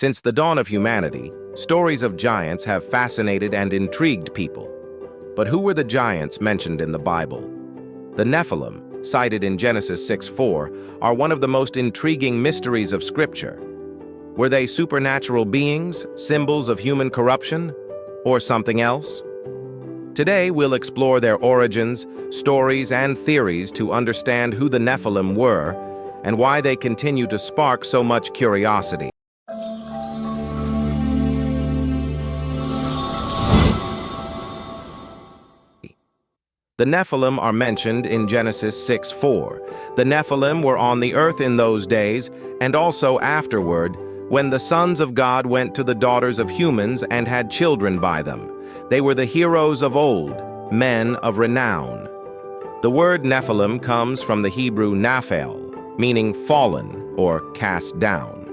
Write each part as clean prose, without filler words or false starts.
Since the dawn of humanity, stories of giants have fascinated and intrigued people. But who were the giants mentioned in the Bible? The Nephilim, cited in Genesis 6:4, are one of the most intriguing mysteries of Scripture. Were they supernatural beings, symbols of human corruption, or something else? Today, we'll explore their origins, stories, and theories to understand who the Nephilim were and why they continue to spark so much curiosity. The Nephilim are mentioned in Genesis 6:4. The Nephilim were on the earth in those days, and also afterward, when the sons of God went to the daughters of humans and had children by them. They were the heroes of old, men of renown. The word Nephilim comes from the Hebrew Nephil, meaning fallen or cast down.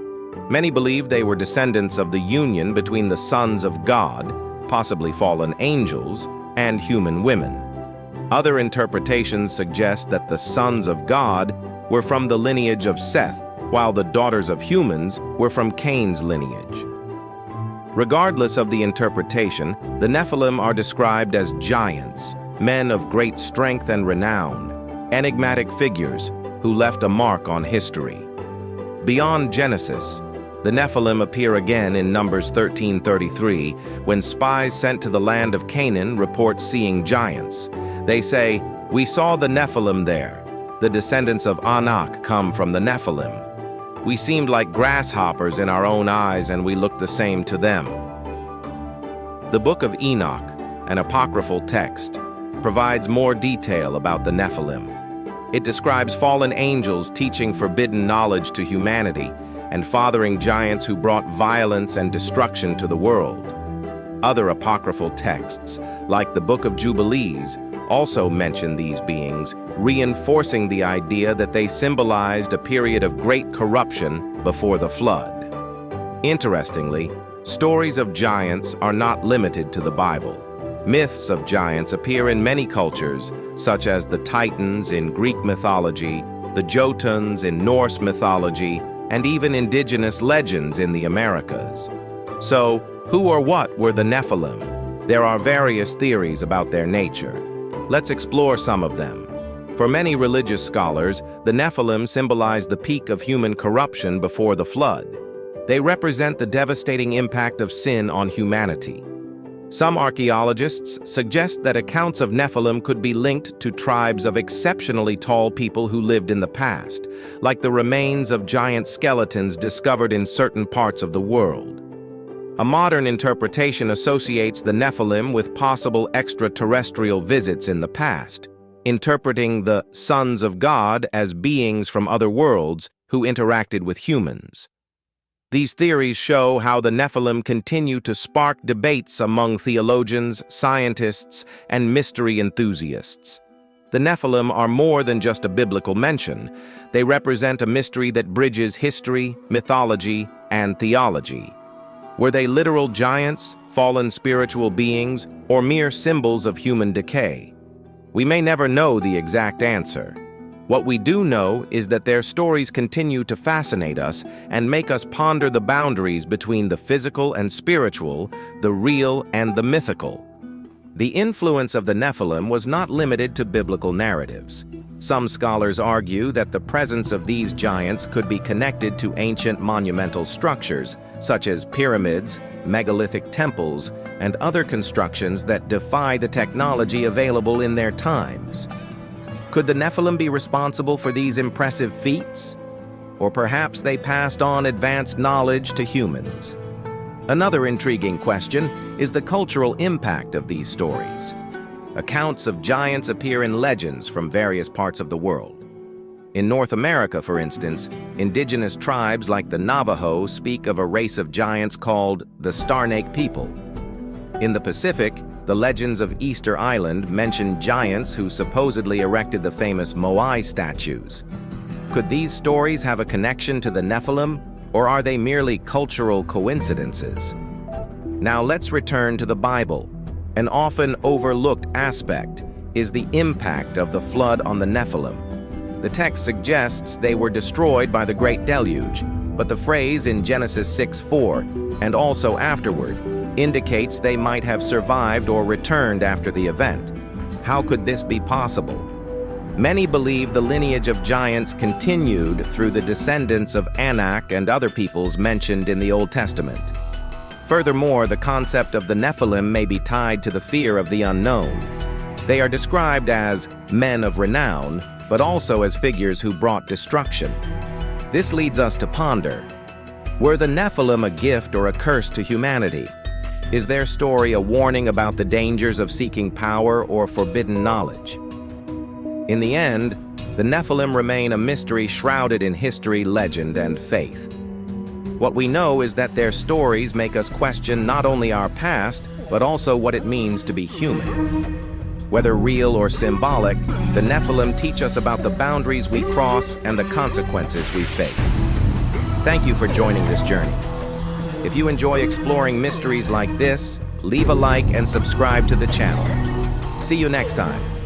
Many believe they were descendants of the union between the sons of God, possibly fallen angels, and human women. Other interpretations suggest that the sons of God were from the lineage of Seth, while the daughters of humans were from Cain's lineage. Regardless of the interpretation, the Nephilim are described as giants, men of great strength and renown, enigmatic figures who left a mark on history. Beyond Genesis, the Nephilim appear again in Numbers 13:33, when spies sent to the land of Canaan report seeing giants. They say, "We saw the Nephilim there. The descendants of Anak come from the Nephilim. We seemed like grasshoppers in our own eyes, and we looked the same to them." The Book of Enoch, an apocryphal text, provides more detail about the Nephilim. It describes fallen angels teaching forbidden knowledge to humanity and fathering giants who brought violence and destruction to the world. Other apocryphal texts, like the Book of Jubilees, also mention these beings, reinforcing the idea that they symbolized a period of great corruption before the flood. Interestingly, stories of giants are not limited to the Bible. Myths of giants appear in many cultures, such as the Titans in Greek mythology, the Jotuns in Norse mythology, and even indigenous legends in the Americas. So, who or what were the Nephilim? There are various theories about their nature. Let's explore some of them. For many religious scholars, the Nephilim symbolize the peak of human corruption before the flood. They represent the devastating impact of sin on humanity. Some archaeologists suggest that accounts of Nephilim could be linked to tribes of exceptionally tall people who lived in the past, like the remains of giant skeletons discovered in certain parts of the world. A modern interpretation associates the Nephilim with possible extraterrestrial visits in the past, interpreting the sons of God as beings from other worlds who interacted with humans. These theories show how the Nephilim continue to spark debates among theologians, scientists, and mystery enthusiasts. The Nephilim are more than just a biblical mention. They represent a mystery that bridges history, mythology, and theology. Were they literal giants, fallen spiritual beings, or mere symbols of human decay? We may never know the exact answer. What we do know is that their stories continue to fascinate us and make us ponder the boundaries between the physical and spiritual, the real and the mythical. The influence of the Nephilim was not limited to biblical narratives. Some scholars argue that the presence of these giants could be connected to ancient monumental structures, such as pyramids, megalithic temples, and other constructions that defy the technology available in their times. Could the Nephilim be responsible for these impressive feats? Or perhaps they passed on advanced knowledge to humans? Another intriguing question is the cultural impact of these stories. Accounts of giants appear in legends from various parts of the world. In North America, for instance, indigenous tribes like the Navajo speak of a race of giants called the Snark people. In the Pacific, the legends of Easter Island mention giants who supposedly erected the famous Moai statues. Could these stories have a connection to the Nephilim, or are they merely cultural coincidences? Now let's return to the Bible. An often overlooked aspect is the impact of the flood on the Nephilim. The text suggests they were destroyed by the Great Deluge, but the phrase in Genesis 6:4, and also afterward, indicates they might have survived or returned after the event. How could this be possible? Many believe the lineage of giants continued through the descendants of Anak and other peoples mentioned in the Old Testament. Furthermore, the concept of the Nephilim may be tied to the fear of the unknown. They are described as men of renown, but also as figures who brought destruction. This leads us to ponder, were the Nephilim a gift or a curse to humanity? Is their story a warning about the dangers of seeking power or forbidden knowledge? In the end, the Nephilim remain a mystery shrouded in history, legend, and faith. What we know is that their stories make us question not only our past, but also what it means to be human. Whether real or symbolic, the Nephilim teach us about the boundaries we cross and the consequences we face. Thank you for joining this journey. If you enjoy exploring mysteries like this, leave a like and subscribe to the channel. See you next time.